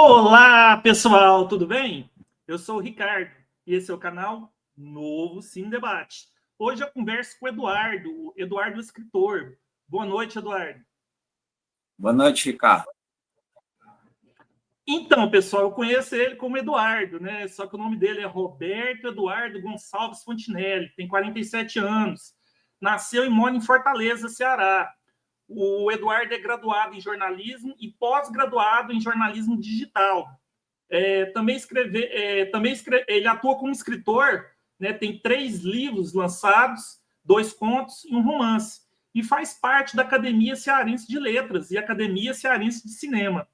Olá, pessoal, tudo bem? Eu sou o Ricardo e esse é o canal Novo Cine Debate. Hoje eu converso com o Eduardo escritor. Boa noite, Eduardo. Boa noite, Ricardo. Então, pessoal, eu conheço ele como Eduardo, né? Só que o nome dele é Roberto Eduardo Gonçalves Fontinelli, tem 47 anos, nasceu e mora em Fortaleza, Ceará. O Eduardo é graduado em jornalismo e pós-graduado em jornalismo digital. Ele atua como escritor, né, tem 3 livros lançados, 2 contos e um romance, e faz parte da Academia Cearense de Letras e Academia Cearense de Cinema.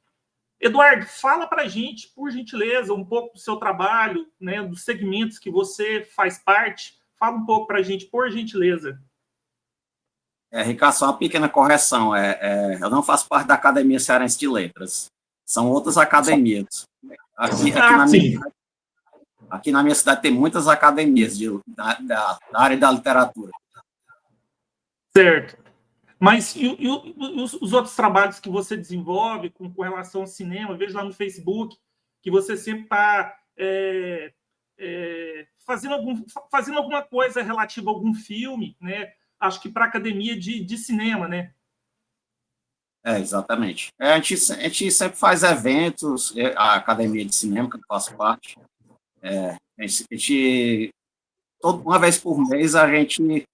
Eduardo, fala para a gente, por gentileza, um pouco do seu trabalho, né, dos segmentos que você faz parte. Fala um pouco para a gente, por gentileza. Ricardo, só uma pequena correção. Eu não faço parte da Academia Cearense de Letras. São outras academias. Aqui na minha cidade tem muitas academias da área da literatura. Certo. Mas os outros trabalhos que você desenvolve com relação ao cinema? Eu vejo lá no Facebook que você sempre está fazendo alguma coisa relativa a algum filme, né? Acho que para a academia de cinema, né? Exatamente. A gente sempre faz eventos, a Academia de Cinema, que eu faço parte. Uma vez por mês, a gente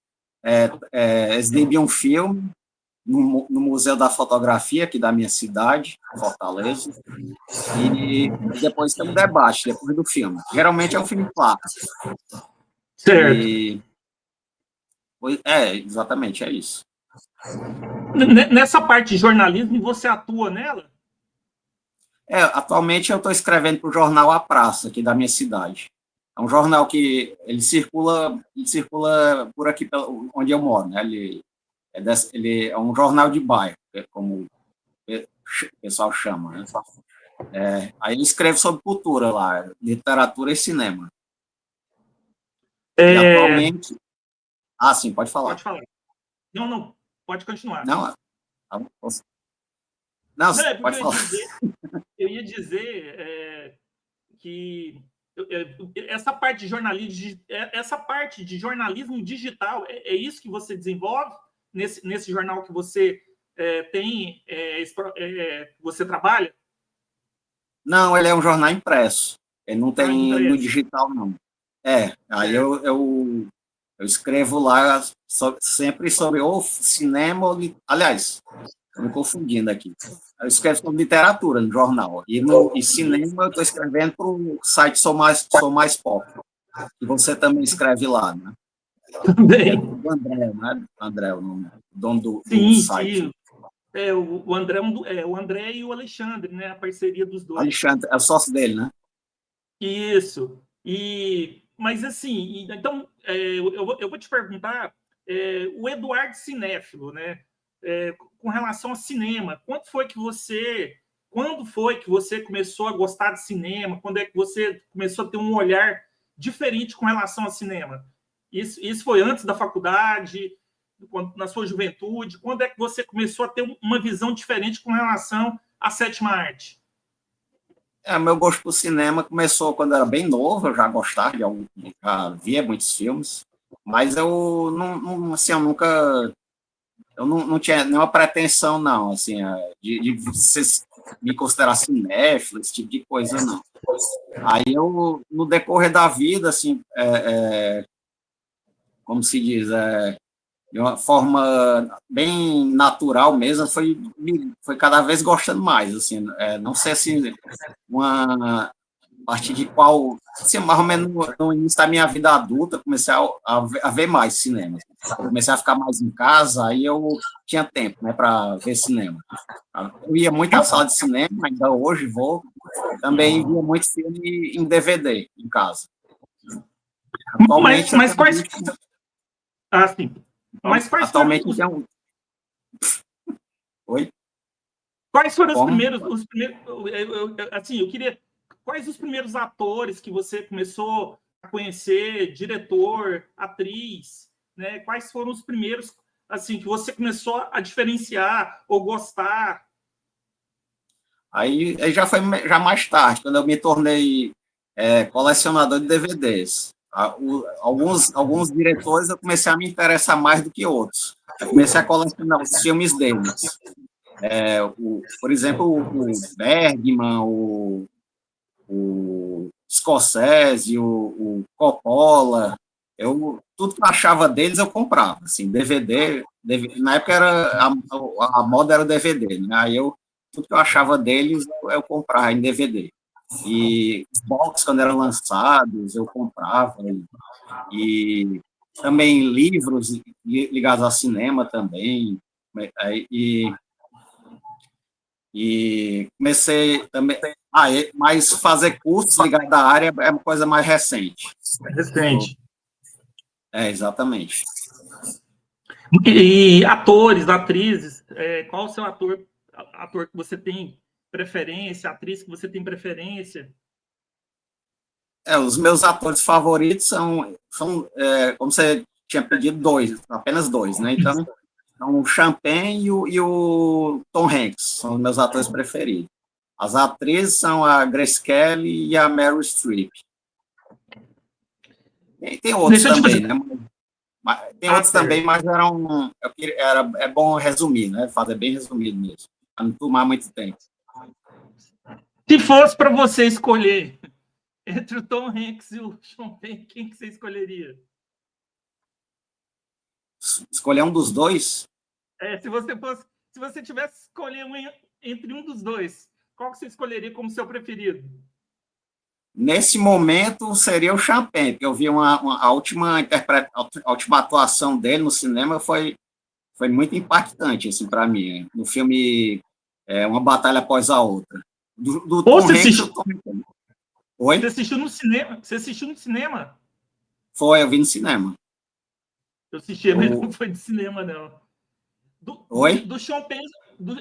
exibe um filme no Museu da Fotografia, aqui da minha cidade, Fortaleza, e depois tem um debate, depois do filme. Geralmente é um filme clássico. Certo. Exatamente, é isso. Nessa parte de jornalismo, você atua nela? Atualmente eu estou escrevendo para o jornal A Praça, aqui da minha cidade. É um jornal que ele circula por aqui onde eu moro, né? Ele é um jornal de bairro, como o pessoal chama, né? Aí ele escreve sobre cultura lá, literatura e cinema. E atualmente... sim, pode falar. Pode falar. Não, pode continuar. Não, pode falar. Eu ia dizer que essa parte de jornalismo digital, é isso que você desenvolve nesse jornal que você você trabalha? Não, ele é um jornal impresso. Ele não tem no digital, não. Aí eu escrevo lá sempre sobre ou cinema, aliás, estou me confundindo aqui. Eu escrevo sobre literatura no jornal. E cinema eu estou escrevendo para o site Sou Mais Pop, que você também escreve lá, né? Também. O André, né? André, o dono do site. Sim. O André e o Alexandre, né? A parceria dos dois. Alexandre, é o sócio dele, né? Isso. Mas assim, então eu vou te perguntar, o Eduardo cinéfilo, né? Com relação ao cinema, quando foi que você começou a gostar de cinema? Quando é que você começou a ter um olhar diferente com relação ao cinema? Isso foi antes da faculdade, na sua juventude? Quando é que você começou a ter uma visão diferente com relação à sétima arte? Meu gosto por cinema começou quando eu era bem novo, eu já gostava, já via muitos filmes, mas eu não tinha nenhuma pretensão, não, assim, de me considerar cinéfilo, esse tipo de coisa, não. Aí no decorrer da vida, assim, como se diz, de uma forma bem natural mesmo, foi cada vez gostando mais, assim, não sei se a partir de qual, assim, mais ou menos no início da minha vida adulta, comecei a ver mais cinema. Eu comecei a ficar mais em casa, aí eu tinha tempo, né, para ver cinema. Eu ia muito à sala de cinema, ainda hoje vou, também via muito filme em DVD em casa. Atualmente, mas quais... sim. Mas quais atualmente foram os... Oi? Quais foram os primeiros assim, eu queria... Quais os primeiros atores que você começou a conhecer, diretor, atriz, né? Quais foram os primeiros, assim, que você começou a diferenciar ou gostar? Aí já mais tarde, quando eu me tornei colecionador de DVDs. Alguns diretores eu comecei a me interessar mais do que outros. Eu comecei a colecionar os filmes deles. Por exemplo, o Bergman, o Scorsese, o Coppola, tudo que eu achava deles eu comprava, assim, DVD, na época a moda era o DVD, né? Aí tudo que eu achava deles eu comprava em DVD. E os box, quando eram lançados, eu comprava. E também livros ligados ao cinema também. E comecei também. Mas fazer cursos ligados à área é uma coisa mais recente. Recente. Exatamente. E atores, atrizes, qual o seu ator que você tem preferência, atriz que você tem preferência? Os meus atores favoritos são como você tinha pedido, apenas dois, né? Então, são o Champagne e o Tom Hanks, são os meus atores preferidos. As atrizes são a Grace Kelly e a Meryl Streep. Tem outros também, né? Tem outros também, mas é bom resumir, né? Fazer bem resumido mesmo, para não tomar muito tempo. Se fosse para você escolher entre o Tom Hanks e o Sean Penn, quem que você escolheria? Escolher um dos dois? Se você tivesse que escolher entre um dos dois, qual que você escolheria como seu preferido? Nesse momento seria o Champagne, porque eu vi a última atuação dele no cinema foi muito impactante assim, para mim, no filme Uma Batalha Após a Outra. Do Tom Hanks, Oi? Você assistiu no cinema? Você assistiu no cinema? Foi, eu vi no cinema. Eu assisti, mas não foi de cinema, não. Oi? Do Sean Penn,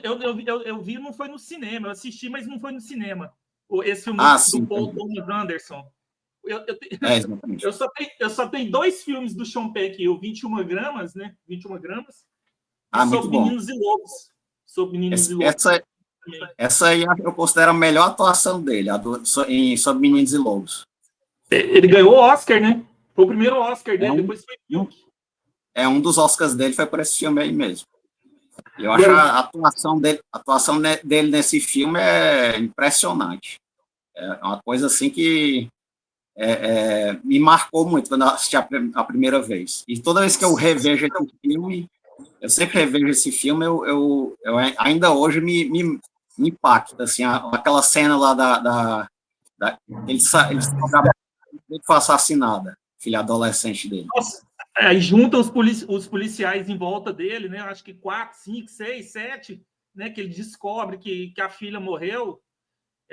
eu vi, não foi no cinema. Eu assisti, mas não foi no cinema. Esse filme do Paul Thomas Anderson. Eu só tenho dois filmes do Sean Penn aqui, o 21 gramas, né? 21 gramas. E Sobre Meninos e Lobos. Sobre Meninos e Lobos. Essa aí eu considero a melhor atuação dele, Sobre Meninos e Lobos. Ele ganhou o Oscar, né? Foi o primeiro Oscar dele, depois foi filme. Um dos Oscars dele foi por esse filme aí mesmo. Eu acho a atuação dele nesse filme é impressionante. É uma coisa assim que me marcou muito quando eu assisti a primeira vez. E toda vez que eu revejo esse filme, eu sempre revejo esse filme, eu ainda hoje me impacta, assim, aquela cena lá ele foi assassinada, filha adolescente dele. Nossa, aí junta os policiais em volta dele, né? Acho que 4, 5, 6, 7, né? Que ele descobre que a filha morreu.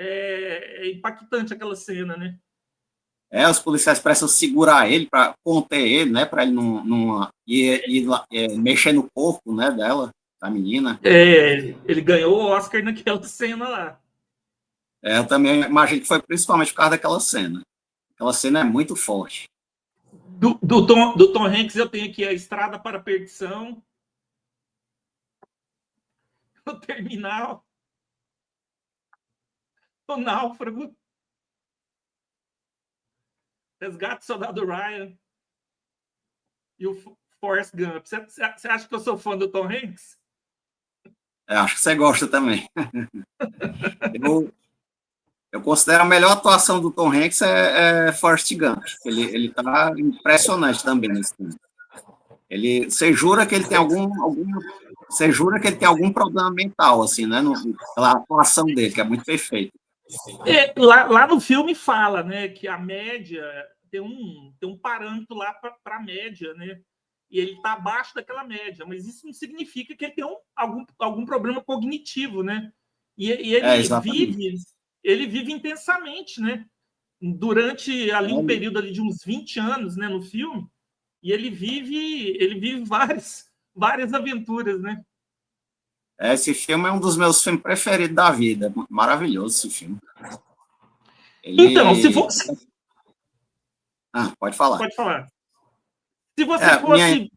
É impactante aquela cena, né? Os policiais precisam segurar ele para conter ele, né? Para ele não ir mexer no corpo, né? Da menina. Ele ganhou o Oscar naquela cena lá. Eu também imagino que foi principalmente por causa daquela cena. Aquela cena é muito forte. Do Tom Hanks eu tenho aqui a Estrada para a Perdição, o Terminal, o Náufrago, Resgate do Soldado Ryan e o Forrest Gump. Você acha que eu sou fã do Tom Hanks? Acho que você gosta também. Eu considero a melhor atuação do Tom Hanks Forrest Gump. Ele tá impressionante também nesse filme. Você jura que ele tem você jura que ele tem algum problema mental, assim, né? Pela atuação dele, que é muito perfeita. Lá no filme fala, né, que a média tem um parâmetro lá para a média, né? E ele está abaixo daquela média, mas isso não significa que ele tem algum problema cognitivo, né? E ele vive intensamente, né? Durante ali um período ali de uns 20 anos, né, no filme, e ele vive várias aventuras, né? Esse filme é um dos meus filmes preferidos da vida. Maravilhoso esse filme. Então, se fosse... pode falar. Pode falar. Se você fosse...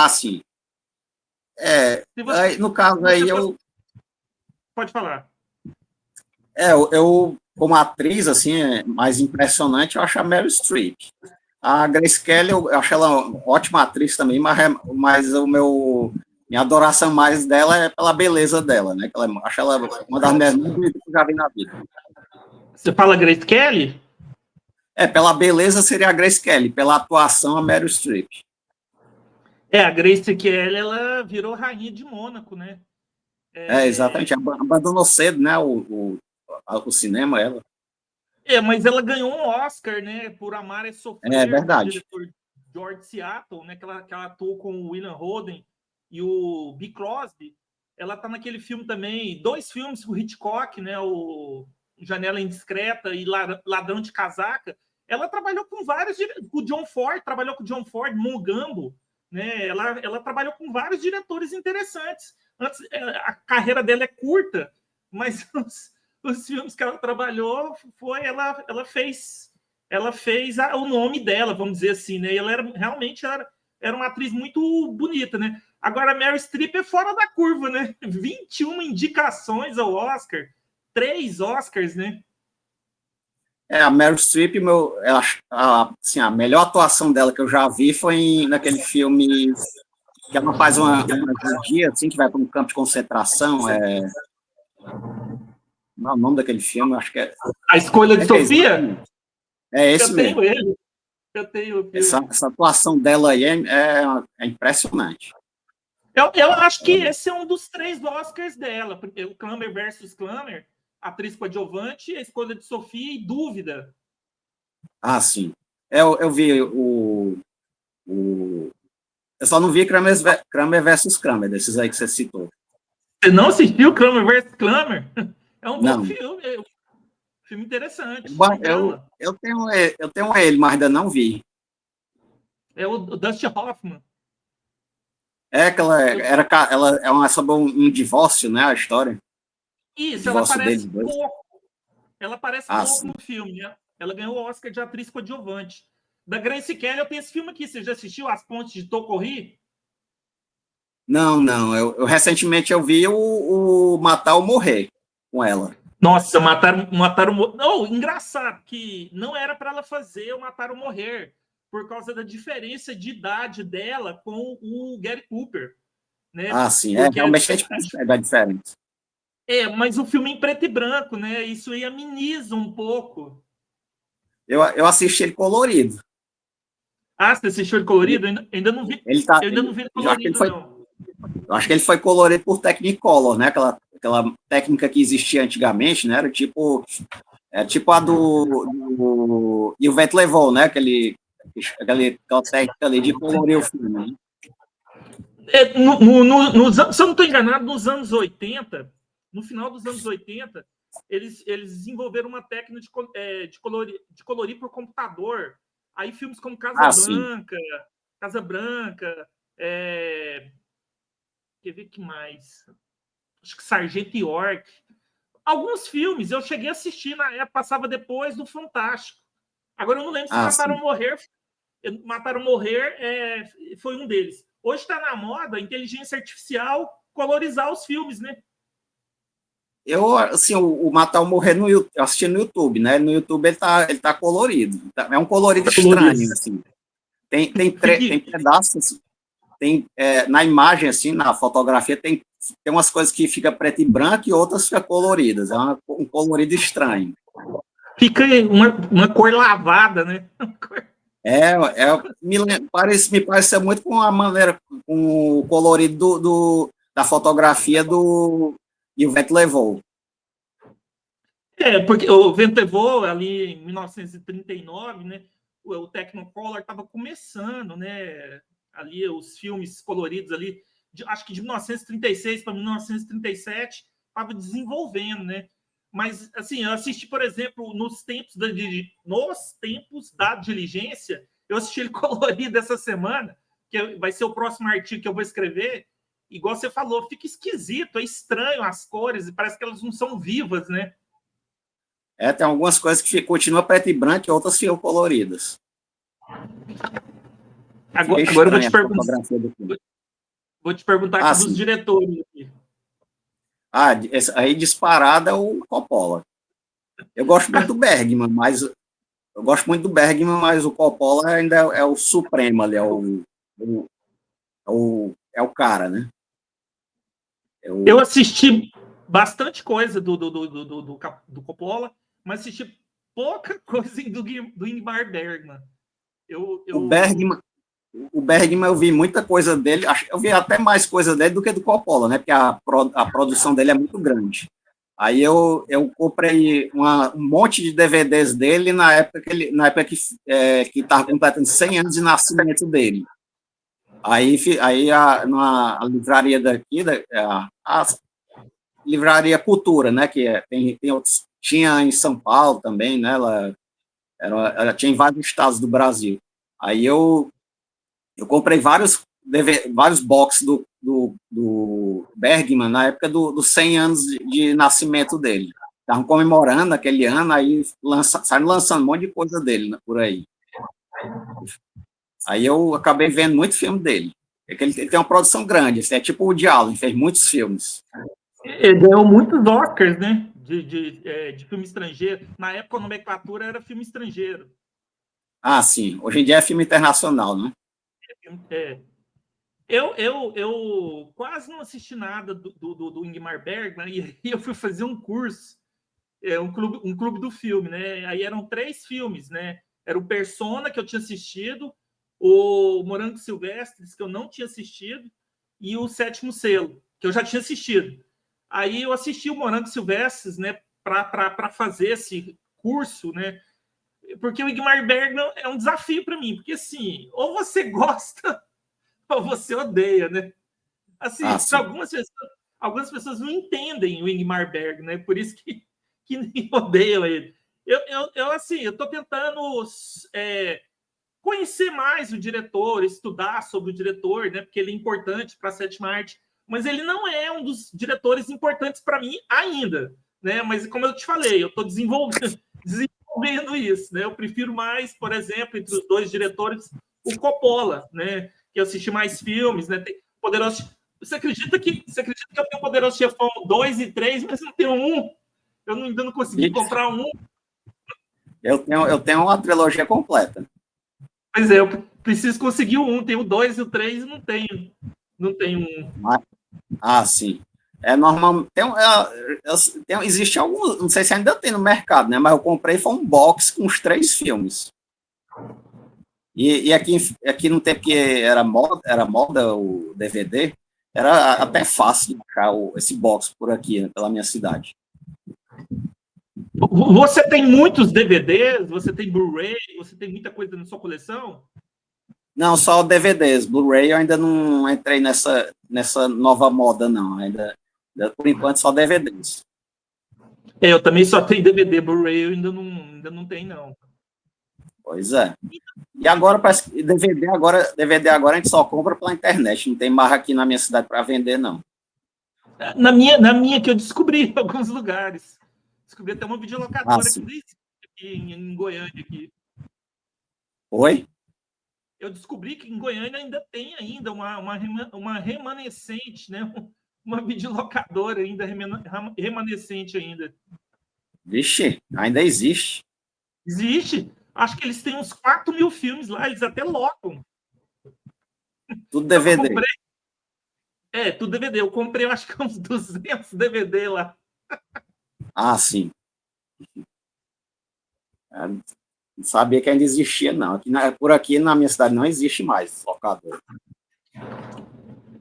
sim. No caso aí, Pode falar. Como atriz, assim, mais impressionante, eu acho a Meryl Streep. A Grace Kelly, eu acho ela uma ótima atriz também, mas minha adoração mais dela é pela beleza dela, né? Acho ela uma das mulheres mais bonitas que eu já vi na vida. Você fala Grace Kelly? Pela beleza seria a Grace Kelly, pela atuação a Meryl Streep. A Grace Kelly, ela virou rainha de Mônaco, né? Exatamente, abandonou cedo, né, o cinema, ela. Mas ela ganhou um Oscar, né, por Amar é Sofrer, É verdade. do diretor George Seattle, né, que ela atuou com o William Holden e o Bing Crosby. Ela tá naquele filme também, 2 filmes com o Hitchcock, né, o Janela Indiscreta e Ladrão de Casaca. Ela trabalhou com vários, com o John Ford, trabalhou com o John Ford, Mongambo, né, ela trabalhou com vários diretores interessantes. Antes, a carreira dela é curta, mas os filmes que ela trabalhou ela fez o nome dela, vamos dizer assim, né? E ela realmente era uma atriz muito bonita, né? Agora a Meryl Streep é fora da curva, né? 21 indicações ao Oscar, 3 Oscars, né? A Meryl Streep, assim, a melhor atuação dela que eu já vi foi naquele filme que ela faz uma judia, assim, que vai para um campo de concentração, não é o nome daquele filme, acho que é... A Escolha de Sofia? Esse mesmo. Eu tenho o filme. Essa atuação dela aí é impressionante. Eu acho que esse é um dos 3 Oscars dela. O Kramer versus Kramer, atriz coadjuvante, A Escolha de Sofia e Dúvida. Ah, sim. Eu vi eu só não vi Kramer versus Kramer, desses aí que você citou. Você não assistiu Kramer versus Kramer? É um bom filme. É um filme interessante. Eu tenho ele, mas ainda não vi. É o Dustin Hoffman. Que ela é sobre um divórcio, né, a história. Isso, ela aparece pouco. Ela aparece pouco no filme, né? Ela ganhou o Oscar de atriz coadjuvante. Da Grace Kelly, eu tenho esse filme aqui. Você já assistiu As Pontes de Tocorri? Não. Eu recentemente eu vi o Matar ou Morrer com ela. Nossa, mataram. Não, engraçado que não era para ela fazer o Matar ou Morrer, por causa da diferença de idade dela com o Gary Cooper. Né? Sim, realmente é diferente. Mas o filme é em preto e branco, né? Isso aí ameniza um pouco. Eu assisti ele colorido. Você assistiu ele colorido? Eu ainda não vi. Eu ainda não vi ele colorido, não. Eu acho que ele foi colorido por Technicolor, né? Aquela técnica que existia antigamente, né? Era tipo a do E o Vento Levou, né? Aquela técnica ali de colorir o filme. Né? Se eu não estou enganado, nos anos 80, no final dos anos 80, eles desenvolveram uma técnica de colorir por computador. Aí filmes como Casa Branca, quer ver que mais? Acho que Sargento York. Alguns filmes eu cheguei a assistir na época, passava depois do Fantástico. Agora eu não lembro se Mataram Morrer foi um deles. Hoje está na moda a inteligência artificial colorizar os filmes, né? Assim, o Matar ou Morrer eu assisti no YouTube, né? No YouTube ele tá colorido. É um colorido estranho, assim. Tem pedaços, na imagem, assim, na fotografia, tem umas coisas que fica preto e branco e outras ficam coloridas. É um colorido estranho. Fica uma cor lavada, né? Me parece muito com a maneira, com o colorido da fotografia do E o Vento Levou. Porque o Vento Levou, ali em 1939, né? O Technicolor estava começando, né? Ali os filmes coloridos ali, acho que de 1936 para 1937, estava desenvolvendo, né? Mas, assim, eu assisti, por exemplo, nos tempos da diligência, eu assisti ele colorido essa semana, que vai ser o próximo artigo que eu vou escrever. Igual você falou, fica esquisito, é estranho as cores, e parece que elas não são vivas, né? Tem algumas coisas que continuam preto e branco e outras ficam coloridas. Agora eu vou te perguntar aqui dos diretores. Aqui. Aí disparada o Coppola. Eu gosto muito do Bergman, mas o Coppola ainda é o supremo ali, é o cara, né? Eu assisti bastante coisa do Coppola, mas assisti pouca coisa do Ingmar Bergman. O Bergman, eu vi muita coisa dele, eu vi até mais coisa dele do que do Coppola, né? Porque a produção dele é muito grande. Aí eu comprei um monte de DVDs dele na época que estava completando 100 anos de nascimento dele. Aí na livraria daqui, a livraria Cultura, né? Tem outros, tinha em São Paulo também, né? Ela tinha em vários estados do Brasil. Aí eu comprei vários boxes do Bergman na época dos 100 anos de nascimento dele. Estavam comemorando aquele ano, aí saíram lançando um monte de coisa dele, né, por aí. Aí eu acabei vendo muito filme dele. É que ele tem uma produção grande, é tipo o Woody Allen, fez muitos filmes. Ele ganhou muitos Oscars, né? De filme estrangeiro. Na época, a nomenclatura era filme estrangeiro. Ah, sim. Hoje em dia é filme internacional, né? É. Eu quase não assisti nada do Ingmar Bergman e eu fui fazer um curso, um clube do filme, né? Aí eram 3 filmes, né? Era o Persona, que eu tinha assistido, o Morango Silvestres, que eu não tinha assistido, e o Sétimo Selo, que eu já tinha assistido. Aí eu assisti o Morango Silvestres, né? Para fazer esse curso, né? Porque o Ingmar Bergman é um desafio para mim, porque assim, ou você gosta ou você odeia, né? Assim, algumas pessoas não entendem o Ingmar Bergman, né? Por isso que nem odeiam ele. Assim, eu estou tentando conhecer mais o diretor, estudar sobre o diretor, né? Porque ele é importante para a sétima arte, mas ele não é um dos diretores importantes para mim ainda, né? Mas como eu te falei, eu estou desenvolvendo isso, né? Eu prefiro mais, por exemplo, entre os 2 diretores, o Coppola, né? Que eu assisti mais filmes, né? Tem Poderoso. Você acredita que eu tenho Poderoso Chefão 2 e 3, mas não tenho 1? Eu ainda não consegui comprar 1. Eu tenho uma trilogia completa. Pois é, eu preciso conseguir o 1. Tenho o 2 e o 3 e não tenho. Não tenho 1. Sim. É normal. Existe alguns, não sei se ainda tem no mercado, né? Mas eu comprei foi um box com os 3 filmes. E aqui no tempo que era moda o DVD, era até fácil de achar esse box por aqui, né, pela minha cidade. Você tem muitos DVDs? Você tem Blu-ray? Você tem muita coisa na sua coleção? Não, só DVDs. Blu-ray eu ainda não entrei nessa nova moda, não. Ainda por enquanto, só DVDs. Eu também só tenho DVD. Blu-ray eu ainda não tenho, não. Pois é. E agora, parece que DVD agora a gente só compra pela internet. Não tem mais aqui na minha cidade para vender, não. Na minha que eu descobri em alguns lugares. Descobri até uma videolocadora aqui em Goiânia. Aqui. Oi? Eu descobri que em Goiânia ainda tem uma remanescente, né? Uma videolocadora ainda remanescente ainda. Vixe, ainda existe. Existe. Acho que eles têm uns 4.000 filmes lá, eles até locam. Tudo DVD. Tudo DVD. Eu comprei, acho que uns 200 DVD lá. Ah, sim. Não sabia que ainda existia, não. Por aqui, na minha cidade, não existe mais locador.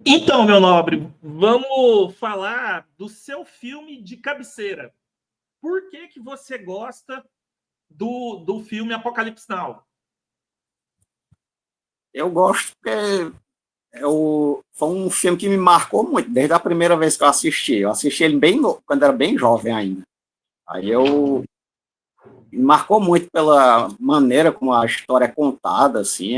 Então, meu nobre, vamos falar do seu filme de cabeceira. Por que você gosta do filme Apocalipse Now? Eu gosto porque foi um filme que me marcou muito, desde a primeira vez que eu assisti. Eu assisti ele quando era bem jovem ainda. Aí me marcou muito pela maneira como a história é contada, assim,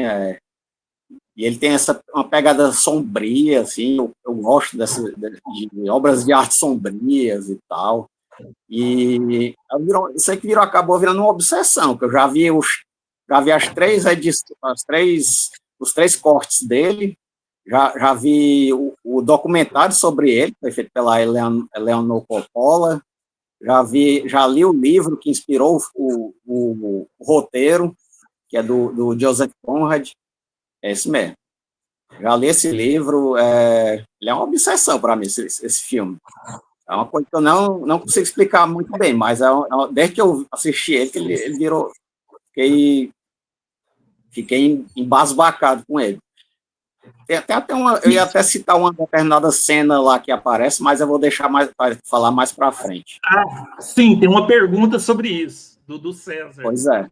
e ele tem uma pegada sombria, assim, eu gosto de obras de arte sombrias e tal. E isso aí que acabou virando uma obsessão, que eu já vi as 3 edições, os 3 cortes dele, já vi o documentário sobre ele, que foi feito pela Eleanor Coppola, já li o livro que inspirou o roteiro, que é do Joseph Conrad, é esse mesmo. Já li esse livro, ele é uma obsessão para mim, esse filme. É uma coisa que eu não consigo explicar muito bem, mas desde que eu assisti ele, que ele virou... Fiquei embasbacado com ele. Eu ia até citar uma determinada cena lá que aparece, mas eu vou deixar para falar mais para frente. Sim, tem uma pergunta sobre isso, do César. Pois é,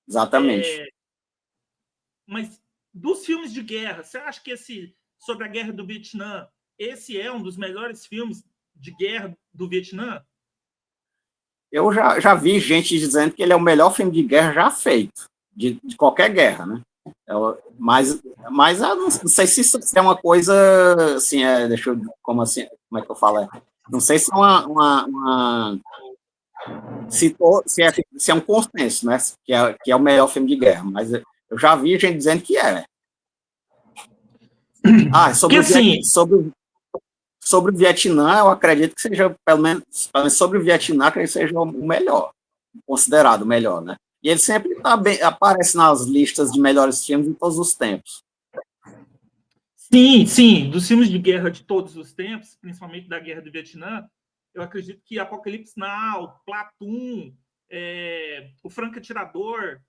exatamente. Mas dos filmes de guerra, você acha que sobre a guerra do Vietnã, esse é um dos melhores filmes de guerra do Vietnã? Eu já vi gente dizendo que ele é o melhor filme de guerra já feito, de qualquer guerra, né? Mas eu não sei se isso é uma coisa assim, deixa eu, como é que eu falo? Não sei se é se é um consenso, né? Que é o melhor filme de guerra, mas eu já vi gente dizendo que é. Sobre o Vietnã, eu acredito que seja, pelo menos sobre o Vietnã, acredito que seja o melhor, considerado o melhor, né? E ele sempre aparece nas listas de melhores filmes de todos os tempos. Sim, dos filmes de guerra de todos os tempos, principalmente da Guerra do Vietnã, eu acredito que Apocalipse Now, Platoon, O Franco Atirador,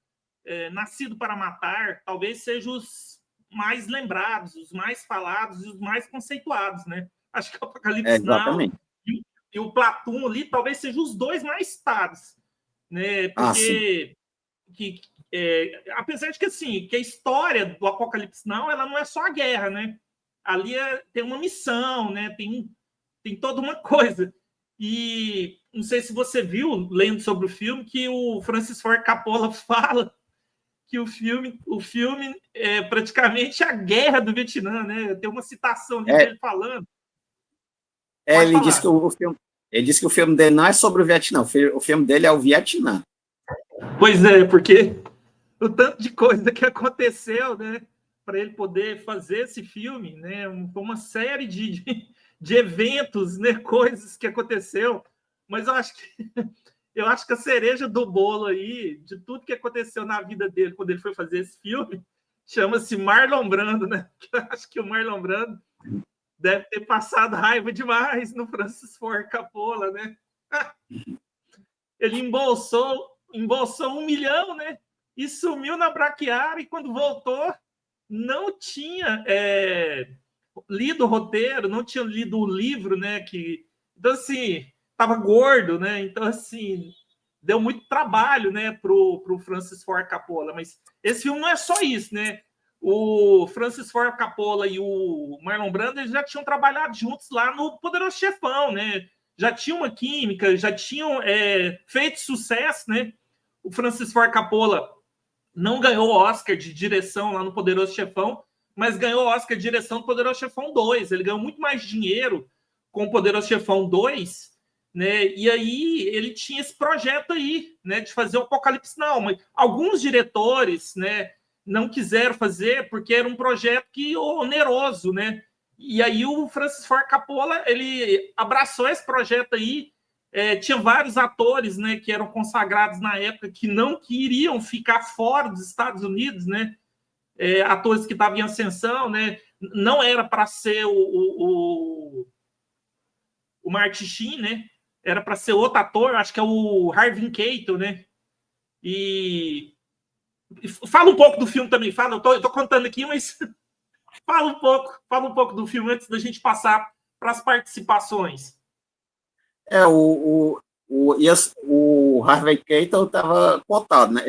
Nascido para Matar, talvez sejam os mais lembrados, os mais falados e os mais conceituados, né? Acho que o Apocalipse Now e o Platoon ali talvez sejam os dois mais citados, né? Porque apesar de que assim, que a história do Apocalipse Now, ela não é só a guerra, né? Ali tem uma missão, né? Tem toda uma coisa. E não sei se você viu, lendo sobre o filme, que o Francis Ford Coppola fala que o filme é praticamente a guerra do Vietnã, né? Tem uma citação ali dele falando. Ele disse que o filme dele não é sobre o Vietnã, o filme dele é o Vietnã. Pois é, porque o tanto de coisa que aconteceu, né, para ele poder fazer esse filme, né, uma série de eventos, né, coisas que aconteceu, mas eu acho que a cereja do bolo aí, de tudo que aconteceu na vida dele quando ele foi fazer esse filme, chama-se Marlon Brando, né? Eu acho que o Marlon Brando deve ter passado raiva demais no Francis Ford Coppola, né? Ele embolsou 1 milhão, né? E sumiu na braquiária, e quando voltou, não tinha lido o roteiro, não tinha lido o livro, né? Então, assim, estava gordo, né? Então, assim, deu muito trabalho, né, pro Francis Ford Coppola. Mas esse filme não é só isso, né? O Francis Ford Coppola e o Marlon Brando, eles já tinham trabalhado juntos lá no Poderoso Chefão, né? Já tinham uma química, já tinham feito sucesso, né? O Francis Ford Coppola não ganhou o Oscar de direção lá no Poderoso Chefão, mas ganhou o Oscar de direção do Poderoso Chefão 2. Ele ganhou muito mais dinheiro com o Poderoso Chefão 2, né? E aí ele tinha esse projeto aí, né, de fazer o Apocalipse Now. Mas alguns diretores, né, não quiseram fazer porque era um projeto oneroso, né? E aí o Francis Ford Coppola, ele abraçou esse projeto aí. Tinha vários atores, né, que eram consagrados na época que não queriam ficar fora dos Estados Unidos, né? Atores que estavam em ascensão, né? Não era para ser o Martin Sheen, né? Era para ser outro ator, acho que é o Harvey Keitel, né? E fala um pouco do filme também, eu tô contando aqui, mas fala um pouco do filme antes da gente passar para as participações. O Harvey Keitel estava cotado, né?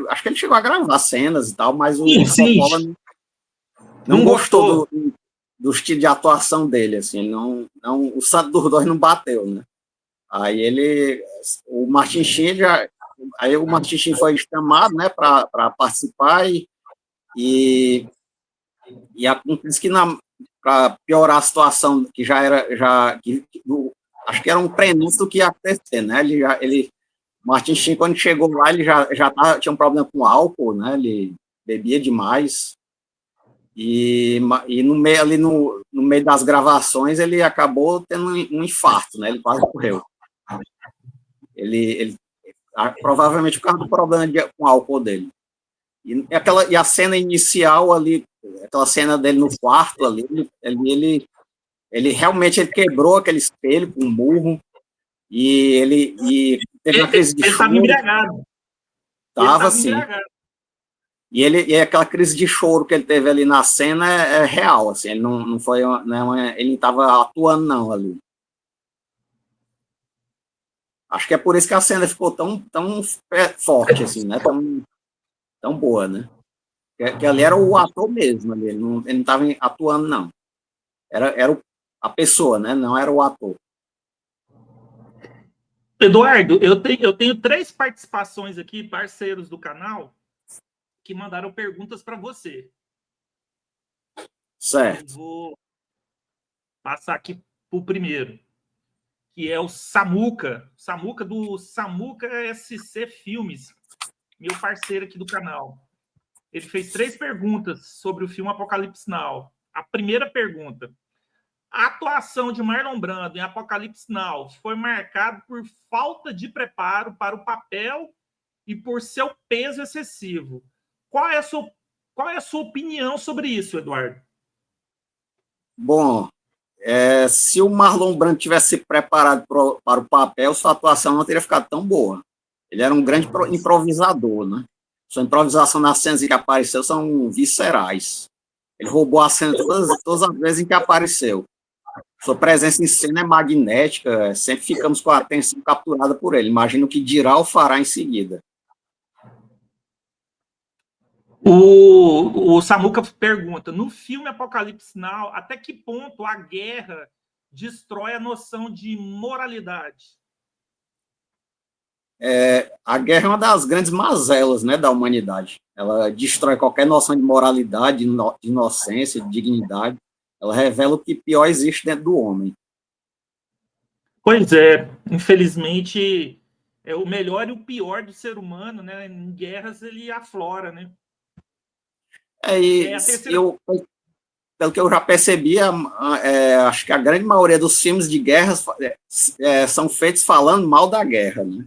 Acho que ele chegou a gravar cenas e tal, mas o Coppola não gostou do estilo de atuação dele, assim, o santo dos dois não bateu, né? Aí o Martin Sheen foi chamado, né, para participar e acontece que para piorar a situação que acho que era um prenúncio do que ia acontecer, né? Martin Sheen, quando chegou lá, ele já tinha um problema com álcool, né? Ele bebia demais. E no meio das gravações, ele acabou tendo um infarto, né? Ele quase morreu. Ele provavelmente por causa do problema com o álcool dele. E a cena inicial ali, aquela cena dele no quarto ali, ele realmente quebrou aquele espelho com um murro e teve uma crise de Ele estava choro. embriagado. Tava assim. E aquela crise de choro que ele teve ali na cena é real, assim, ele não foi, ele não estava atuando não ali. Acho que é por isso que a cena ficou tão forte, assim, né? Tão boa, né? Que ali era o ator mesmo, ali, ele não estava atuando, não. Era a pessoa, né? Não era o ator. Eduardo, eu tenho 3 participações aqui, parceiros do canal, que mandaram perguntas para você. Certo. Eu vou passar aqui para o primeiro, que é o Samuca do Samuca SC Filmes, meu parceiro aqui do canal. Ele fez 3 perguntas sobre o filme Apocalipse Now. A primeira pergunta: a atuação de Marlon Brando em Apocalipse Now foi marcada por falta de preparo para o papel e por seu peso excessivo. Qual é a sua opinião sobre isso, Eduardo? Bom, se o Marlon Brando tivesse se preparado para o papel, sua atuação não teria ficado tão boa. Ele era um grande improvisador, né? Sua improvisação nas cenas em que apareceu são viscerais. Ele roubou a cena todas as vezes em que apareceu. Sua presença em cena é magnética, sempre ficamos com a atenção capturada por ele. Imagina o que dirá ou fará em seguida. O Samuca pergunta: no filme Apocalipse Now, até que ponto a guerra destrói a noção de moralidade? A guerra é uma das grandes mazelas, né, da humanidade. Ela destrói qualquer noção de moralidade, de inocência, de dignidade. Ela revela o que pior existe dentro do homem. Pois é, infelizmente, é o melhor e o pior do ser humano, né? Em guerras ele aflora, né? Pelo que eu já percebi, acho que a grande maioria dos filmes de guerra são feitos falando mal da guerra, né?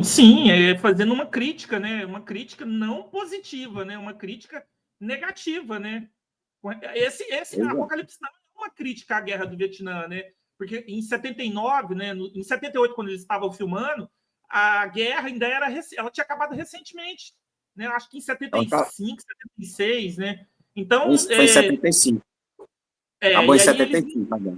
Sim, fazendo uma crítica, né? Uma crítica não positiva, né? Uma crítica negativa, né? Esse Apocalipse Now é uma crítica à guerra do Vietnã, né? Porque em 79, né? Em 78, quando eles estavam filmando, a guerra ainda ela tinha acabado recentemente, né? Acho que em 75, 76, né? Então, foi em 75. Acabou em 75, agora.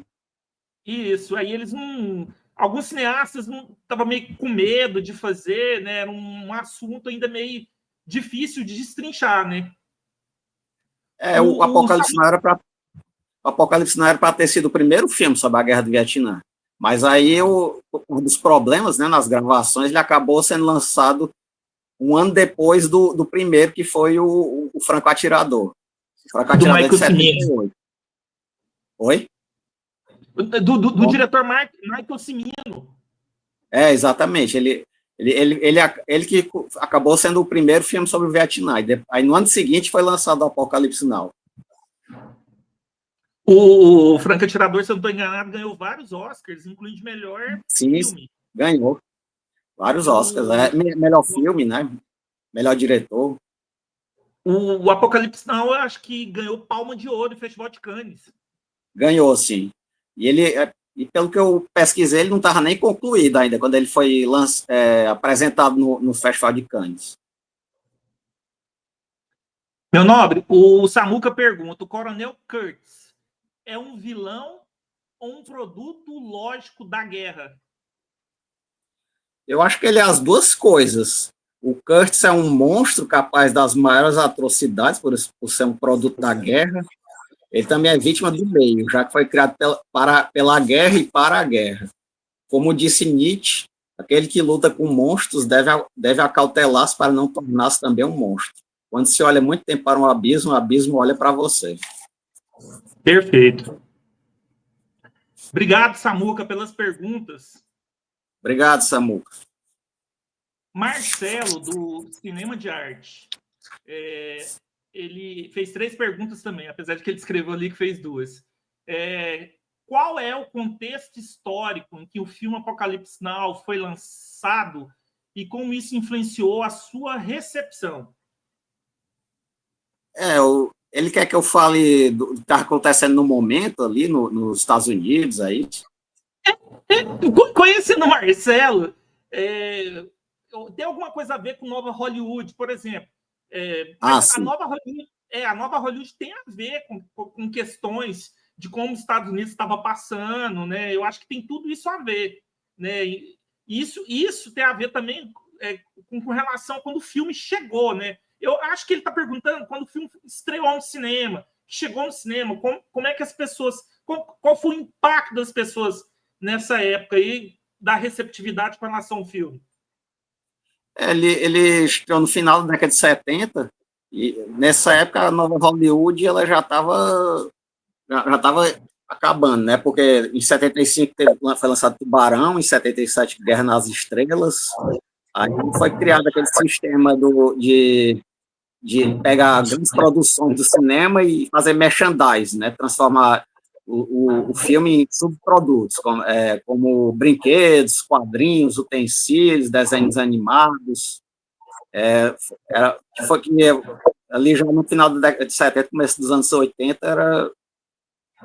Isso, aí eles não. Alguns cineastas estavam meio com medo de fazer, né? Era um assunto ainda meio difícil de destrinchar, né? O Apocalipse Now era para ter sido o primeiro filme sobre a Guerra do Vietnã. Mas aí, um dos problemas, né, nas gravações, ele acabou sendo lançado um ano depois do primeiro, que foi o Franco Atirador. O Franco Atirador de 78. Oi? Do diretor Michael Cimino. Exatamente. Ele que acabou sendo o primeiro filme sobre o Vietnã. Aí no ano seguinte foi lançado o Apocalipse Now. O Franco Atirador, se eu não estou enganado, ganhou vários Oscars, incluindo de melhor filme. Ganhou vários Oscars. Melhor filme, né? Melhor diretor. O Apocalipse Now, eu acho que ganhou Palma de Ouro no Festival de Cannes. Ganhou, sim. E pelo que eu pesquisei, ele não estava nem concluído ainda, quando ele foi apresentado no Festival de Cannes. Meu nobre, o Samuca pergunta: o Coronel Kurtz é um vilão ou um produto lógico da guerra? Eu acho que ele é as duas coisas. O Kurtz é um monstro capaz das maiores atrocidades por ser um produto da guerra. Ele também é vítima do meio, já que foi criado pela guerra e para a guerra. Como disse Nietzsche, aquele que luta com monstros deve acautelar-se para não tornar-se também um monstro. Quando se olha muito tempo para um abismo, o abismo olha para você. Perfeito. Obrigado, Samuca, pelas perguntas. Obrigado, Samuca. Marcelo, do Cinema de Arte. Ele fez 3 perguntas também, apesar de que ele escreveu ali que fez 2. qual é o contexto histórico em que o filme Apocalipse Now foi lançado e como isso influenciou a sua recepção? Ele quer que eu fale do que está acontecendo no momento ali nos Estados Unidos, aí. Conhecendo o Marcelo, tem alguma coisa a ver com Nova Hollywood, por exemplo. Mas a Nova Hollywood tem a ver com questões de como os Estados Unidos estava passando, né? Eu acho que tem tudo isso a ver, né? E isso tem a ver também com relação a quando o filme chegou, né? Eu acho que ele está perguntando quando o filme estreou no cinema, chegou no cinema, como é que as pessoas, qual foi o impacto das pessoas nessa época aí da receptividade com relação ao filme? Ele estreou no final da década de 70, e nessa época a Nova Hollywood ela já estava acabando, né? Porque em 75 foi lançado Tubarão, em 77 Guerra nas Estrelas, aí foi criado aquele sistema de pegar grandes produções do cinema e fazer merchandise, né? Transformar o filme em subprodutos, como brinquedos, quadrinhos, utensílios, desenhos animados. Foi que ali já no final da década de 70, começo dos anos 80,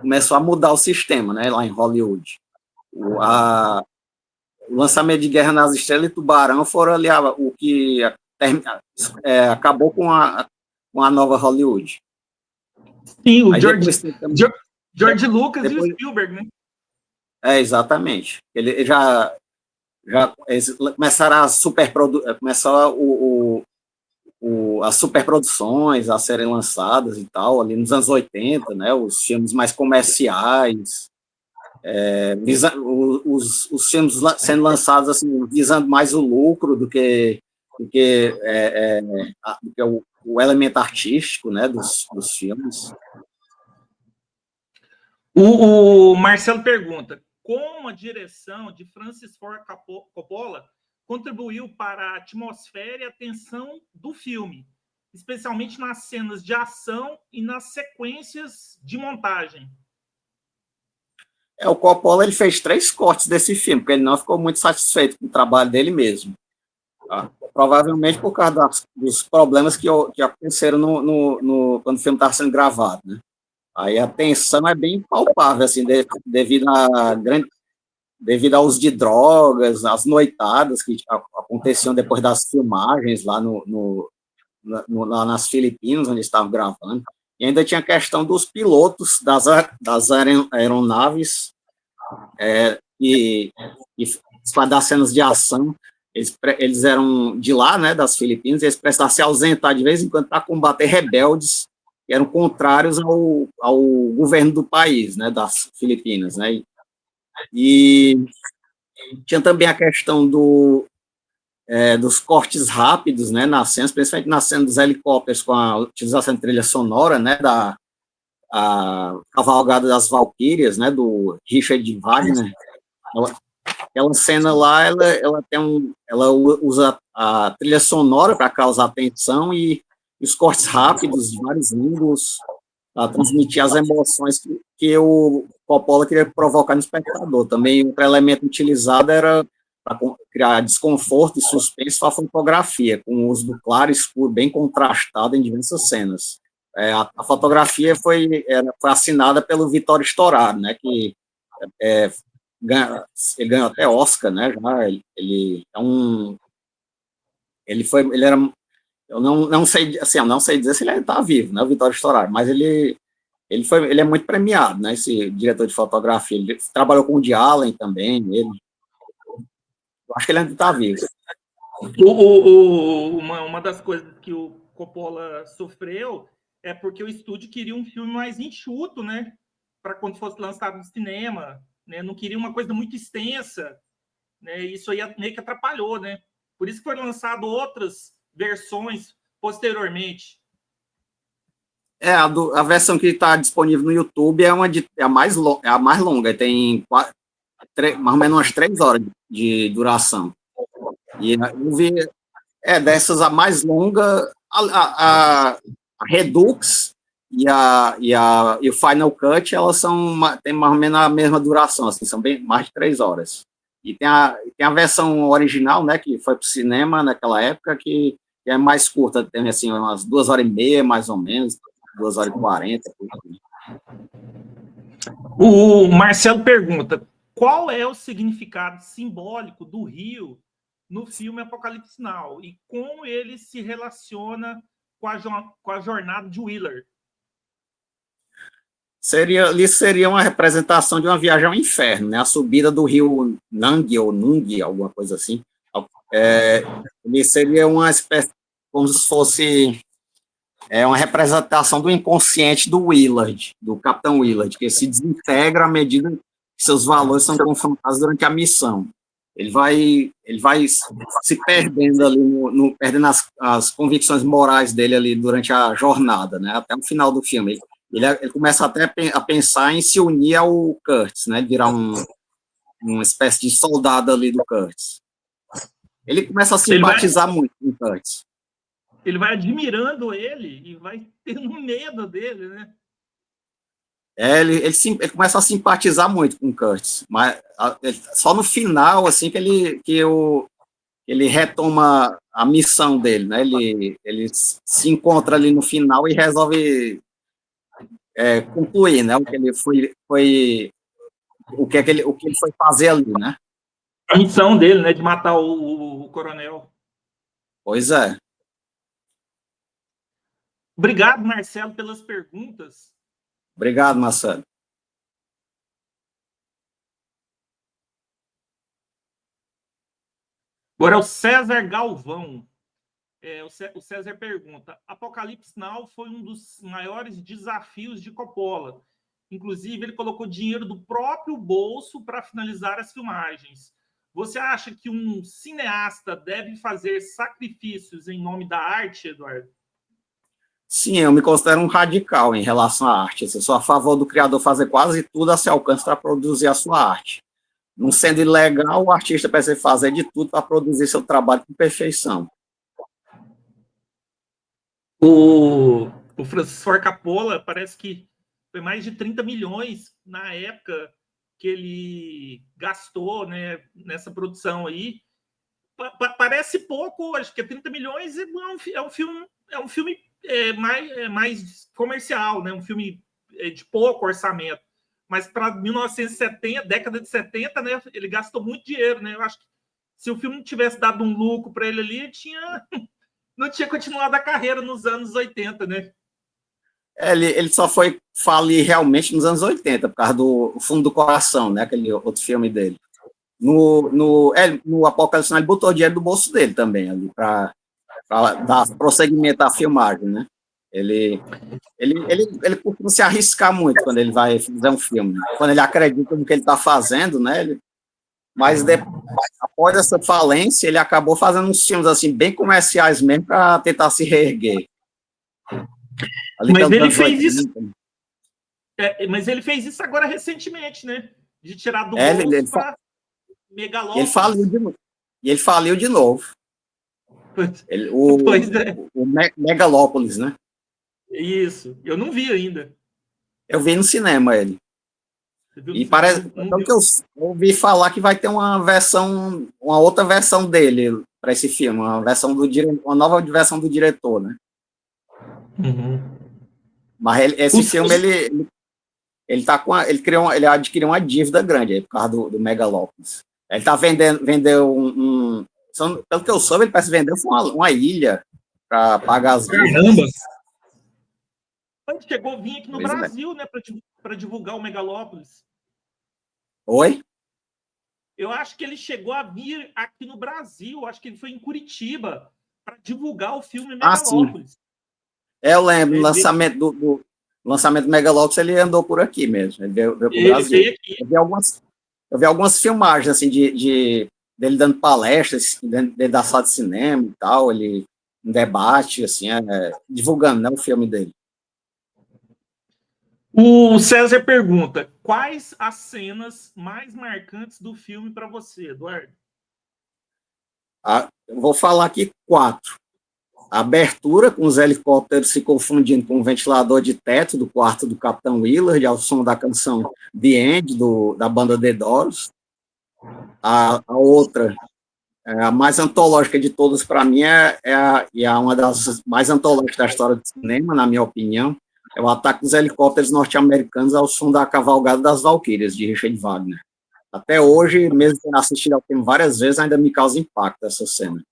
começou a mudar o sistema, né, lá em Hollywood. O lançamento de Guerra nas Estrelas e Tubarão foram ali o que acabou com a nova Hollywood. Sim, o George Lucas e o Spielberg, né? Exatamente. Ele já eles começaram as superproduções a serem lançadas e tal, ali nos anos 80, né, os filmes mais comerciais, os filmes sendo lançados assim, visando mais o lucro do que o elemento artístico, né, dos filmes. O Marcelo pergunta, como a direção de Francis Ford Coppola contribuiu para a atmosfera e a tensão do filme, especialmente nas cenas de ação e nas sequências de montagem? O Coppola ele fez 3 cortes desse filme, porque ele não ficou muito satisfeito com o trabalho dele mesmo. Provavelmente por causa dos problemas que aconteceram quando o filme estava sendo gravado, né? Aí a tensão é bem palpável, assim, devido ao uso de drogas, as noitadas que aconteciam depois das filmagens lá lá nas Filipinas, onde estavam gravando. E ainda tinha a questão dos pilotos das aeronaves e das cenas de ação. Eles eram de lá, né, das Filipinas, e eles precisavam se ausentar de vez em quando para combater rebeldes que eram contrários ao governo do país, né, das Filipinas, né, e tinha também a questão dos cortes rápidos, né, nas cenas, principalmente na cena dos helicópteros com a utilização de trilha sonora, né, a Cavalgada das Valquírias, né, do Richard Wagner. Aquela cena lá, ela usa a trilha sonora para causar tensão e os cortes rápidos de vários ângulos para transmitir as emoções que o Coppola queria provocar no espectador. Também outro elemento utilizado era para criar desconforto e suspense para a fotografia, com o uso do claro e escuro bem contrastado em diversas cenas. A fotografia foi assinada pelo Vittorio Storaro, né, que ele ganhou até Oscar, né, já, ele era, eu não sei, assim, eu não sei dizer se ele está vivo, né, o Vittorio Storaro, mas ele é muito premiado, né, esse diretor de fotografia. Ele trabalhou com o Woody Allen também, eu acho que ele ainda está vivo. Uma das coisas que o Coppola sofreu é porque o estúdio queria um filme mais enxuto, né, para quando fosse lançado no cinema, né, não queria uma coisa muito extensa, né, isso aí meio que atrapalhou, né, por isso que foram lançado outras versões posteriormente. A versão que está disponível no YouTube é a mais longa, tem mais ou menos umas 3 horas de duração. E eu vi, dessas a mais longa, a Redux, e o Final Cut, elas tem mais ou menos a mesma duração, assim, são bem mais de 3 horas. E tem a versão original, né, que foi para o cinema naquela época, que é mais curta, tem assim, umas 2 horas e meia, mais ou menos, 2 horas e 40. O Marcelo pergunta: qual é o significado simbólico do rio no filme Apocalipse Now e como ele se relaciona com a jornada de Wheeler? Seria uma representação de uma viagem ao inferno, né? A subida do rio Nang ou Nung, alguma coisa assim. Ele seria uma espécie, como se fosse uma representação do inconsciente do Willard, do Capitão Willard, que se desintegra à medida que seus valores são confrontados durante a missão. Ele vai se perdendo ali, perdendo as convicções morais dele ali durante a jornada, né? Até o final do filme. Ele começa até a pensar em se unir ao Kurtz, né? Virar uma espécie de soldado ali do Kurtz. Ele começa a simpatizar muito com o Kurtz. Ele vai admirando ele e vai tendo medo dele, né? Ele começa a simpatizar muito com o Kurtz, mas só no final, assim, que ele retoma a missão dele, né? Ele se encontra ali no final e resolve concluir, né? O que ele o que ele foi fazer ali, né? A missão dele, né, de matar o coronel. Pois é. Obrigado, Marcelo, pelas perguntas. Obrigado, Marcelo. Agora é o César Galvão. O César pergunta: Apocalipse Now foi um dos maiores desafios de Coppola. Inclusive, ele colocou dinheiro do próprio bolso para finalizar as filmagens. Você acha que um cineasta deve fazer sacrifícios em nome da arte, Eduardo? Sim, eu me considero um radical em relação à arte. Eu sou a favor do criador fazer quase tudo a seu alcance para produzir a sua arte. Não sendo ilegal, o artista precisa fazer de tudo para produzir seu trabalho com perfeição. O Francis Ford Coppola parece que foi mais de 30 milhões na época que ele gastou, né, nessa produção aí. Parece pouco, acho que 30 milhões é um filme mais comercial, né? Um filme de pouco orçamento. Mas para 1970, década de 70, né, ele gastou muito dinheiro, né? Eu acho que se o filme não tivesse dado um lucro para ele ali, não tinha continuado a carreira nos anos 80, né? Ele só foi falir realmente nos anos 80, por causa do Fundo do Coração, né? Aquele outro filme dele. No Apocalipse, ele botou dinheiro do bolso dele também, ali, para dar prosseguimento à filmagem, né? Ele costuma se arriscar muito quando ele vai fazer um filme, né? Quando ele acredita no que ele está fazendo, né? Mas após essa falência, ele acabou fazendo uns filmes assim bem comerciais mesmo para tentar se reerguer. Mas ele fez isso. Mas ele fez isso agora recentemente, né? De tirar do bolso para Megalópolis. Ele faliu de novo. O Megalópolis, né? Isso. Eu não vi ainda. Eu vi no cinema ele. E parece que eu ouvi falar que vai ter uma outra versão dele para esse filme, uma nova versão do diretor, né? Uhum. Mas esse filme ele adquiriu uma dívida grande aí, por causa do Megalópolis. Ele está vendendo pelo que eu soube, ele parece vender uma ilha para pagar as dívidas. Caramba! Ele chegou a vir aqui no Brasil, né, para divulgar o Megalópolis. Oi? Eu acho que ele chegou a vir aqui no Brasil, acho que ele foi em Curitiba para divulgar o filme Megalópolis. Sim. Eu lembro, no lançamento do Megalópolis, ele andou por aqui mesmo, ele veio para o Brasil. Eu vi algumas filmagens assim, dele dando palestras dentro da sala de cinema e tal, ele um debate, assim, divulgando, né, o filme dele. O César pergunta: quais as cenas mais marcantes do filme para você, Eduardo? Eu vou falar aqui 4. A abertura com os helicópteros se confundindo com o ventilador de teto do quarto do Capitão Willard, ao som da canção The End, da banda The Doors. A outra, a mais antológica de todas para mim, é uma das mais antológicas da história do cinema, na minha opinião, é o Ataque dos Helicópteros Norte-Americanos ao som da Cavalgada das Valquírias, de Richard Wagner. Até hoje, mesmo tendo assistido ao filme várias vezes, ainda me causa impacto essa cena.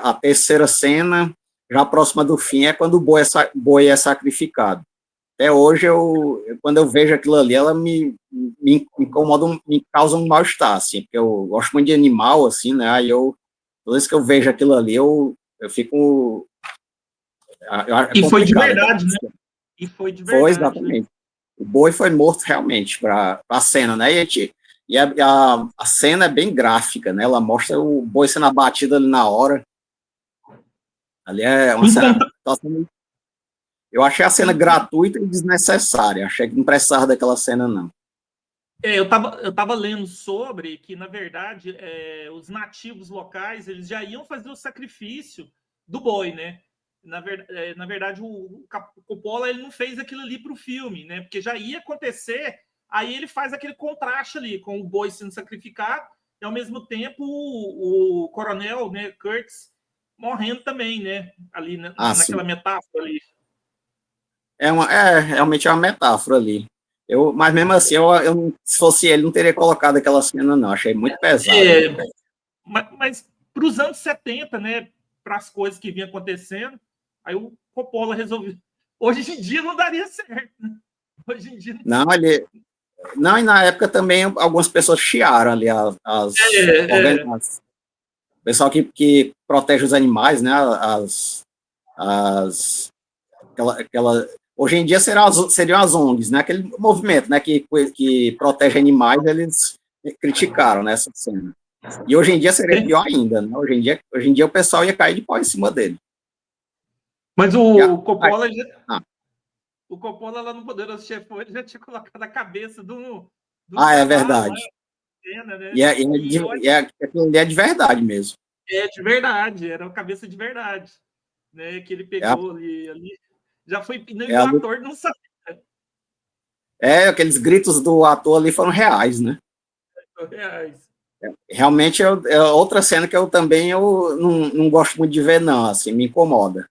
A terceira cena, já próxima do fim, é quando o boi é sacrificado. Até hoje, quando eu vejo aquilo ali, ela me incomoda, me causa um mal-estar, assim, porque eu gosto muito de animal, assim, né, aí toda vez que eu vejo aquilo ali, eu fico... E foi de verdade, né? E foi de verdade. Foi, exatamente. Né? O boi foi morto realmente para a cena, né, e a cena é bem gráfica, né, ela mostra o boi sendo abatido ali na hora. Ali é uma cena... Eu achei a cena gratuita e desnecessária. Achei que não precisava daquela cena, não. Eu tava lendo sobre que, na verdade, os nativos locais eles já iam fazer o sacrifício do boi, né? Na verdade, o Coppola ele não fez aquilo ali para o filme, né? Porque já ia acontecer, aí ele faz aquele contraste ali, com o boi sendo sacrificado, e ao mesmo tempo o coronel, né, Kurtz, morrendo também, né? Ali naquela metáfora ali. Realmente é uma metáfora ali. Mas mesmo assim, se fosse ele, não teria colocado aquela cena, não. Achei muito pesado. Mas para os anos 70, né? Para as coisas que vinham acontecendo, aí o Coppola resolveu. Hoje em dia não daria certo. Né? Hoje em dia não. Não, e na época também algumas pessoas chiaram ali as organizações. O pessoal que protege os animais, né? Hoje em dia seriam as ONGs, né? Aquele movimento, né? Que protege animais, eles criticaram nessa cena. E hoje em dia seria pior ainda, né? Hoje em dia o pessoal ia cair de pau em cima dele. Mas o Coppola o Coppola lá no Poderoso Chefão, ele já tinha colocado a cabeça do é verdade. Cena, né? Aquilo é de verdade mesmo. É de verdade, era uma cabeça de verdade, né? Que ele pegou ali. Já foi. E o ator não sabia. Aqueles gritos do ator ali foram reais, né? Reais. Realmente é outra cena que eu não gosto muito de ver, não, assim, me incomoda.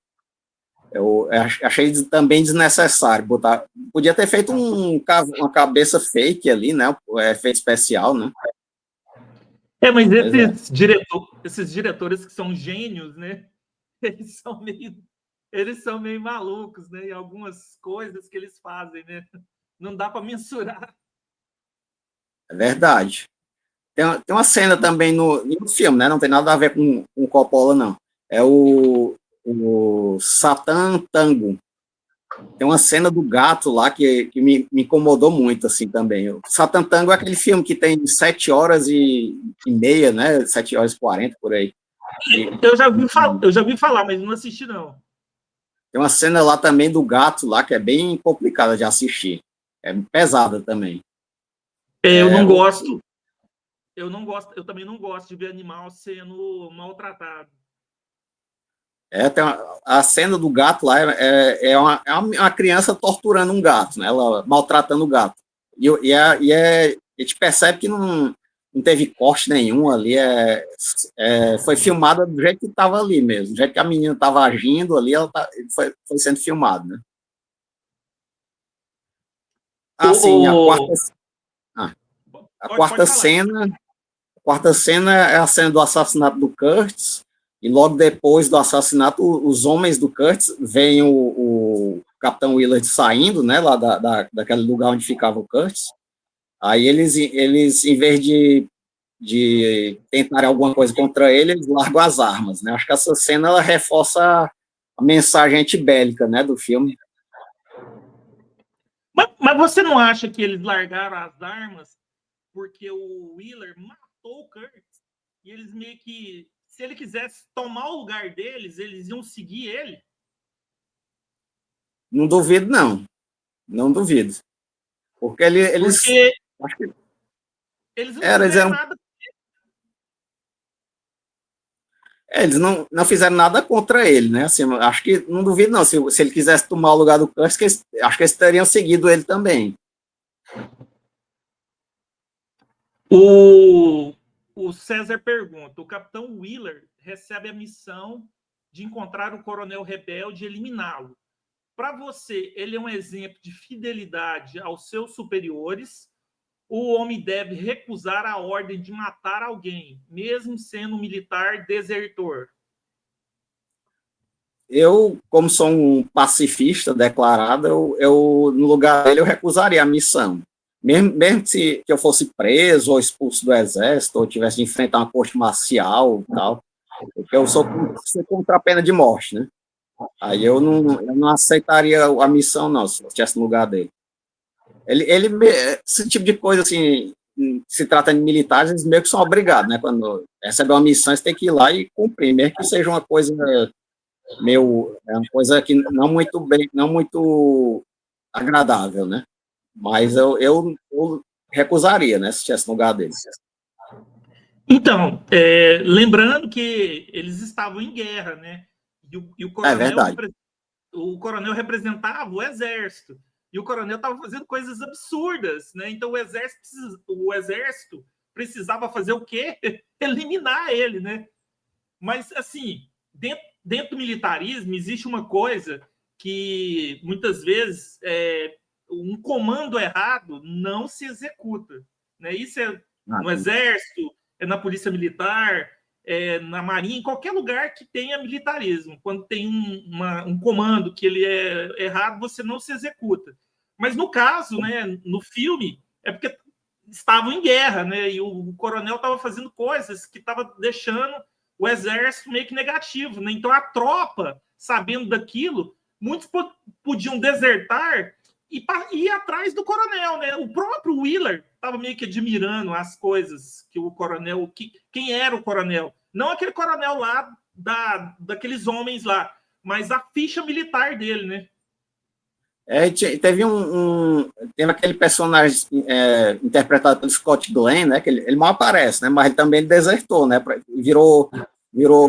Eu achei também desnecessário botar. Podia ter feito uma cabeça fake ali, né? Efeito especial, né? Mas esses diretores que são gênios, né? Eles são meio malucos, né? Em algumas coisas que eles fazem, né? Não dá para mensurar. É verdade. Tem uma cena também no filme, né? Não tem nada a ver com Coppola, não. É o Satan Tango. Tem uma cena do gato lá que me incomodou muito, assim, também. O Satan Tango é aquele filme que tem 7 horas e meia, né? 7 horas e 40, por aí. Eu já vi falar, mas não assisti, não. Tem uma cena lá também do gato lá que é bem complicada de assistir. É pesada também. Eu não gosto. Eu também não gosto de ver animal sendo maltratado. Tem a cena do gato lá é uma criança torturando um gato, né? Ela maltratando o gato. E a gente percebe que não teve corte nenhum ali, foi filmada do jeito que estava ali mesmo, do jeito que a menina estava agindo ali, ela foi sendo filmada, né? Assim, a quarta cena é a cena do assassinato do Kurtz, e logo depois do assassinato, os homens do Kurtz veem o Capitão Willard saindo, né, lá daquele lugar onde ficava o Kurtz. Aí eles em vez de tentarem alguma coisa contra ele, eles largam as armas, né? Acho que essa cena ela reforça a mensagem antibélica, né, do filme. Mas você não acha que eles largaram as armas porque o Willard matou o Kurtz e eles meio que, se ele quisesse tomar o lugar deles, eles iam seguir ele? Não duvido, não. Não duvido. Porque eles... Acho que eles não fizeram nada. Eles não fizeram nada contra ele, né? Assim, acho que, não duvido não, se ele quisesse tomar o lugar do Curtis, acho que eles teriam seguido ele também. O César pergunta: o capitão Wheeler recebe a missão de encontrar o coronel rebelde e eliminá-lo. Para você, ele é um exemplo de fidelidade aos seus superiores? O homem deve recusar a ordem de matar alguém, mesmo sendo um militar desertor? Eu, como sou um pacifista declarado, no lugar dele, eu recusaria a missão. Mesmo se eu fosse preso ou expulso do exército, ou tivesse de enfrentar uma corte marcial e tal, porque eu sou contra a pena de morte, né? Aí eu não aceitaria a missão, não, se eu estivesse no lugar dele. Esse tipo de coisa, assim, se trata de militares, eles meio que são obrigados, né? Quando recebe uma missão, você tem que ir lá e cumprir, mesmo que seja uma coisa é uma coisa que não muito bem, não muito agradável, né? Mas eu recusaria, né, se estivesse no lugar dele. Então, lembrando que eles estavam em guerra, né? E É verdade. o coronel representava o exército. E o coronel estava fazendo coisas absurdas, né? Então o exército precisava fazer o quê? Eliminar ele, né? Mas, assim, dentro do militarismo existe uma coisa que, muitas vezes, um comando errado não se executa. Né? Isso é no exército, é na polícia militar, na marinha, em qualquer lugar que tenha militarismo. Quando tem um comando que ele é errado, você não se executa. Mas, no caso, né, no filme, é porque estavam em guerra, né? E o coronel estava fazendo coisas que estava deixando o exército meio que negativo, né? Então a tropa, sabendo daquilo, muitos podiam desertar e ir atrás do coronel, né? O próprio Wheeler estava meio que admirando as coisas que o coronel, quem era o coronel, não aquele coronel lá daqueles homens lá, mas a ficha militar dele, né? Teve aquele personagem interpretado pelo Scott Glenn, né? Que ele mal aparece, né? Mas ele também desertou, né? Virou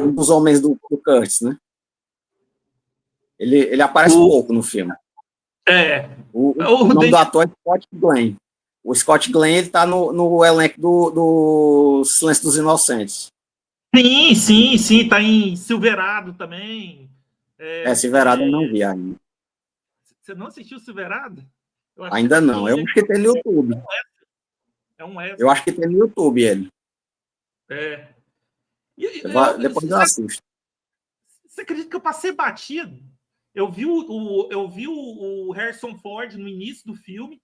um dos homens do Curtis, né? Ele aparece pouco no filme. O nome do ator é Scott Glenn. O Scott Glenn ele tá no elenco do Silêncio dos Inocentes. Sim, tá em Silverado também. Silverado eu não vi ainda. Você não assistiu Silverado? Ainda não. Eu acho que tem no YouTube. É um extra. Eu acho que tem no YouTube ele. Depois eu assisto. Você acredita que eu passei batido? Eu vi o Harrison Ford no início do filme,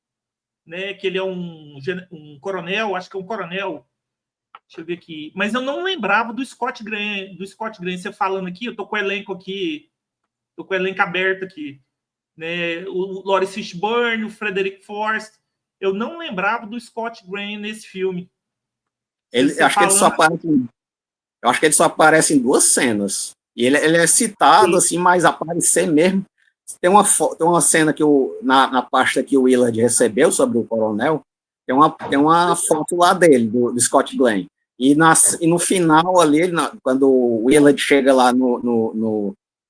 né? Que ele é um coronel, acho que é um coronel. Deixa eu ver aqui. Mas eu não lembrava do Scott Glenn. Você falando aqui, eu tô com o elenco aqui, tô com o elenco aberto aqui. Né? O Lawrence Fishburne, o Frederick Forrest. Eu não lembrava do Scott Glenn nesse filme. Eu acho que ele só aparece em 2 cenas. E ele é citado, assim, mas aparecer mesmo. Tem uma cena que na pasta que o Willard recebeu sobre o coronel, tem uma foto lá dele, do Scott Glenn. E no final ali, quando o Willard chega lá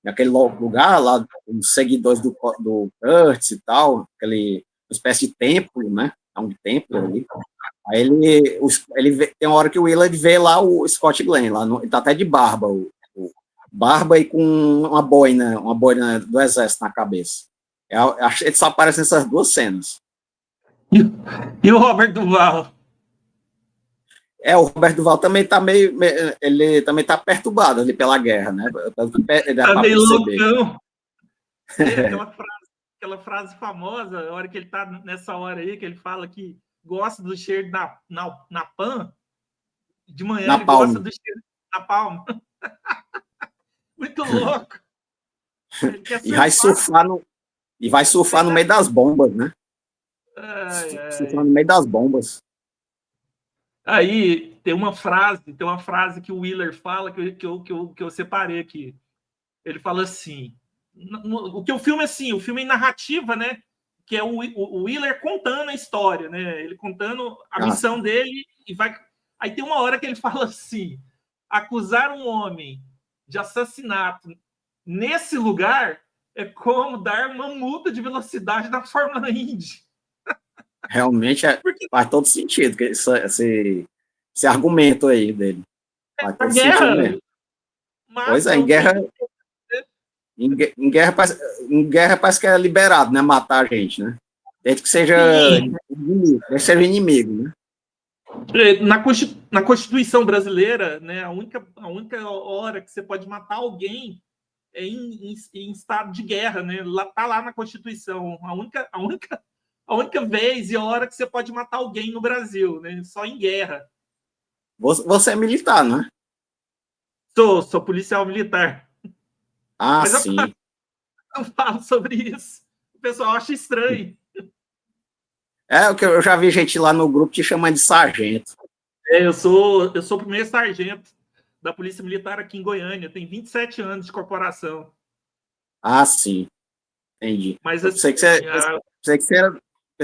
naquele lugar, lá, os seguidores do Curtis e tal, uma espécie de templo, né? É um templo ali. Aí tem uma hora que o Willard vê lá o Scott Glenn, ele tá até de barba, barba e com uma boina do exército na cabeça. Ele só aparece nessas 2 cenas. E o Robert Duvall? O Robert Duvall também tá ele também tá perturbado ali pela guerra, né? Tá meio loucão. Aquela frase famosa, a hora que ele tá nessa hora aí, que ele fala que gosta do cheiro na pan, de manhã ele gosta do cheiro na palma. Muito louco. E vai surfar no meio das bombas, né? Surfar no meio das bombas. Aí tem uma frase que o Wheeler fala que eu separei aqui. Ele fala assim, o que o filme é assim, o filme é narrativa, né? Que é o Wheeler contando a história, né? Ele contando a missão dele e vai. Aí tem uma hora que ele fala assim: acusar um homem de assassinato nesse lugar é como dar uma multa de velocidade na Fórmula Indy. Realmente Porque faz todo sentido que esse argumento aí dele. Faz a todo sentido guerra mesmo. Pois é, mata o tempo todo. em guerra parece que é liberado, né? Matar a gente, né? Desde que seja Sim, inimigo, desde que seja inimigo, né? na Constituição brasileira, né, a única hora que você pode matar alguém é em estado de guerra, né? Tá lá na Constituição. A única vez e hora que você pode matar alguém no Brasil, né? Só em guerra. Você é militar, não é? Sou policial militar. Ah, Mas eu sim. falo sobre isso. O pessoal acha estranho. É o que eu já vi gente lá no grupo te chamando de sargento. Eu sou o primeiro sargento da Polícia Militar aqui em Goiânia. Tenho 27 anos de corporação. Ah, sim. Entendi. Mas Eu assim, pensei que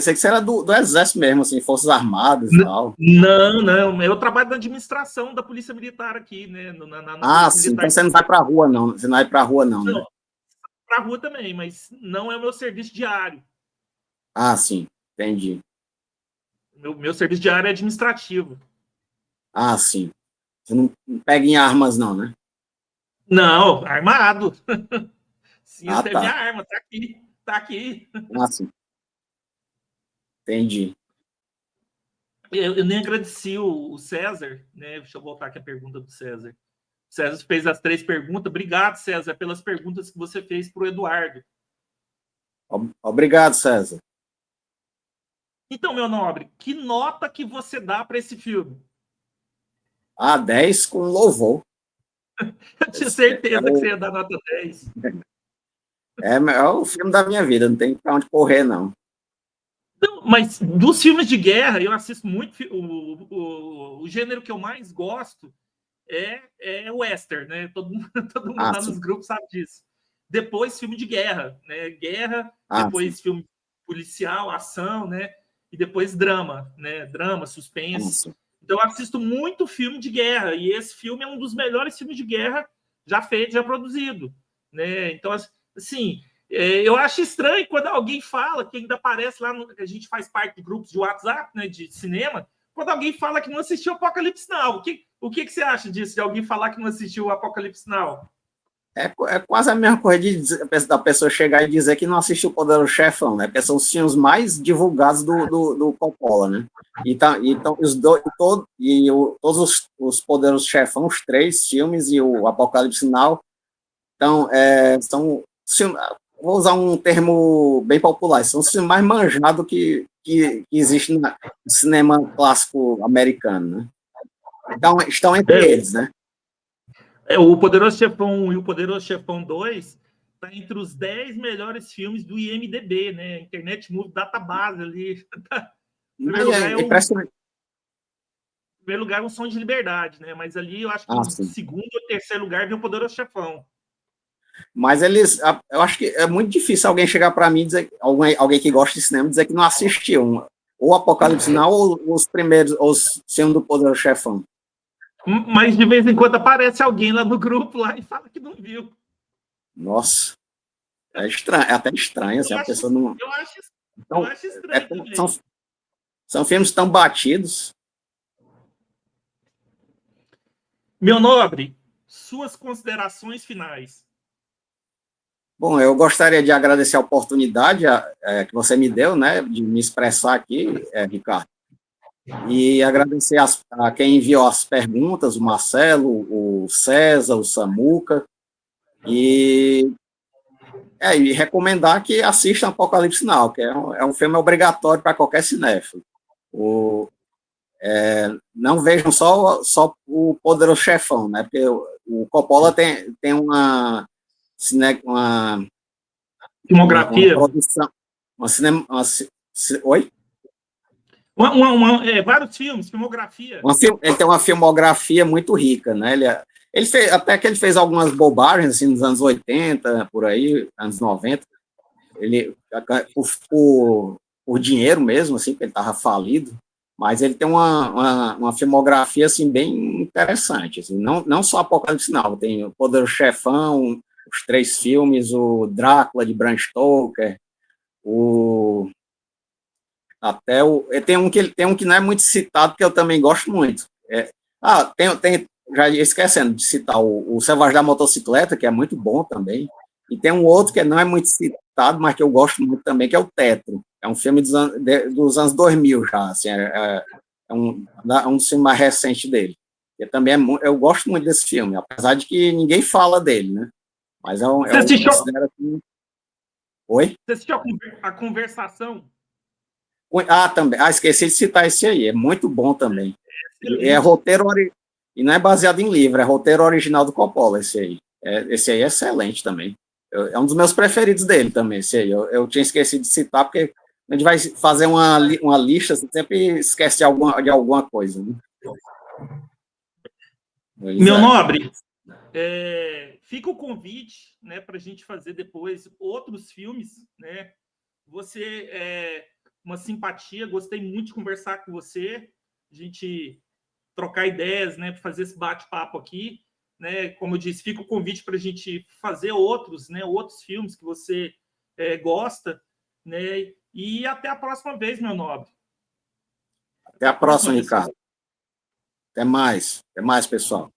você era do exército mesmo, assim, Forças Armadas e tal. não. Eu trabalho na administração da Polícia Militar aqui, né? Na Ah, Polícia sim. Militar. Então você não vai pra rua, não. Você não vai pra rua, não, né? Não, para rua também, mas não é o meu serviço diário. Ah, sim. Entendi. Meu serviço diário é administrativo. Ah, sim. Você não pega em armas, não, né? Não, armado. Sim, Ah, essa é minha tá. arma, tá aqui. Tá aqui. Ah, sim. Entendi. Eu nem agradeci o César, né? Deixa eu voltar aqui a pergunta do César. O César fez as 3 perguntas. Obrigado, César, pelas perguntas que você fez para o Eduardo. Obrigado, César. Então, meu nobre, que nota que você dá para esse filme? Ah, 10 com louvor. Eu tinha É certeza que você o, ia dar nota 10. é o filme da minha vida, não tem pra onde correr, não. Não, mas dos filmes de guerra, eu assisto muito. O gênero que eu mais gosto é western, né? Todo mundo, todo mundo Ah, lá sim. nos grupos sabe disso. Depois, filme de guerra, né? Guerra, Ah, sim. depois filme policial, ação, né? E depois drama, né? Drama, Ah, suspense. sim. Então, eu assisto muito filme de guerra, e esse filme é um dos melhores filmes de guerra já feito, já produzido, né? Então, assim, eu acho estranho quando alguém fala que ainda aparece lá, a gente faz parte de grupos de WhatsApp, né, de cinema, quando alguém fala que não assistiu Apocalipse Now. O que você acha disso, de alguém falar que não assistiu Apocalipse Now? É quase a mesma coisa da pessoa chegar e dizer que não assistiu o Poderoso Chefão, né? Porque são os filmes mais divulgados do Coppola, né? Então todos os Poderosos Chefão, os 3 filmes e o Apocalipse Now, então, vou usar um termo bem popular, são os filmes mais manjados que existe no cinema clássico americano, né? Então, estão entre eles, né? O Poderoso Chefão 1 e o Poderoso Chefão 2 tá entre os 10 melhores filmes do IMDB, né? Internet Movie Database ali. Em primeiro lugar É impressionante. em primeiro lugar, um Som de Liberdade, né? Mas ali eu acho que Ah, em sim. segundo ou terceiro lugar vem o Poderoso Chefão. Mas eu acho que é muito difícil alguém chegar para mim e dizer, alguém que gosta de cinema, dizer que não assistiu ou Apocalipse Now ou os primeiros, os filmes do Poderoso Chefão. Mas de vez em quando aparece alguém lá no grupo lá e fala que não viu. Nossa, é estranho, é até estranho, assim, Eu a acho, pessoa não. eu acho, eu Então, acho estranho também. são filmes tão batidos. Meu nobre, suas considerações finais. Bom, eu gostaria de agradecer a oportunidade que você me deu, né, de me expressar aqui, Ricardo, e agradecer a quem enviou as perguntas, o Marcelo, o César, o Samuca, e recomendar que assistam Apocalipse Now, que é um filme obrigatório para qualquer cinéfilo. Não vejam só o Poderoso Chefão, né, porque o Coppola tem uma Filmografia. produção, oi? Vários filmes, filmografia. Ele tem uma filmografia muito rica, né? Ele fez, até que ele fez algumas bobagens assim, nos anos 80, por aí, anos 90. Ele, por dinheiro mesmo, assim, porque ele estava falido, mas ele tem uma filmografia assim, bem interessante. Assim, não só Apocalipse Now, tem o Poderoso Chefão, os 3 filmes, o Drácula de Bram Stoker, tem um que não é muito citado, que eu também gosto muito. Já esquecendo de citar o Selvagem da Motocicleta, que é muito bom também. E tem um outro que não é muito citado, mas que eu gosto muito também, que é o Tetro. É um filme dos anos 2000 já, assim, um dos filmes mais recentes dele. Eu gosto muito desse filme, apesar de que ninguém fala dele, né? Mas Você assistiu, Oi? você assistiu a Conversação? Também. Esqueci de citar esse aí, é muito bom também. Excelente. E não é baseado em livro, é roteiro original do Coppola, esse aí. Esse aí é excelente também. É um dos meus preferidos dele também, esse aí. Eu tinha esquecido de citar, porque a gente vai fazer uma lista, você sempre esquece de alguma coisa. Né? Meu nobre, fica o convite, né, para a gente fazer depois outros filmes, né? Você é uma simpatia, gostei muito de conversar com você, a gente trocar ideias, né, fazer esse bate-papo aqui, né? Como eu disse, fica o convite para a gente fazer outros, né, outros filmes que você gosta, né? E até a próxima vez, meu nobre. Até a próxima, Ricardo. Até mais, pessoal.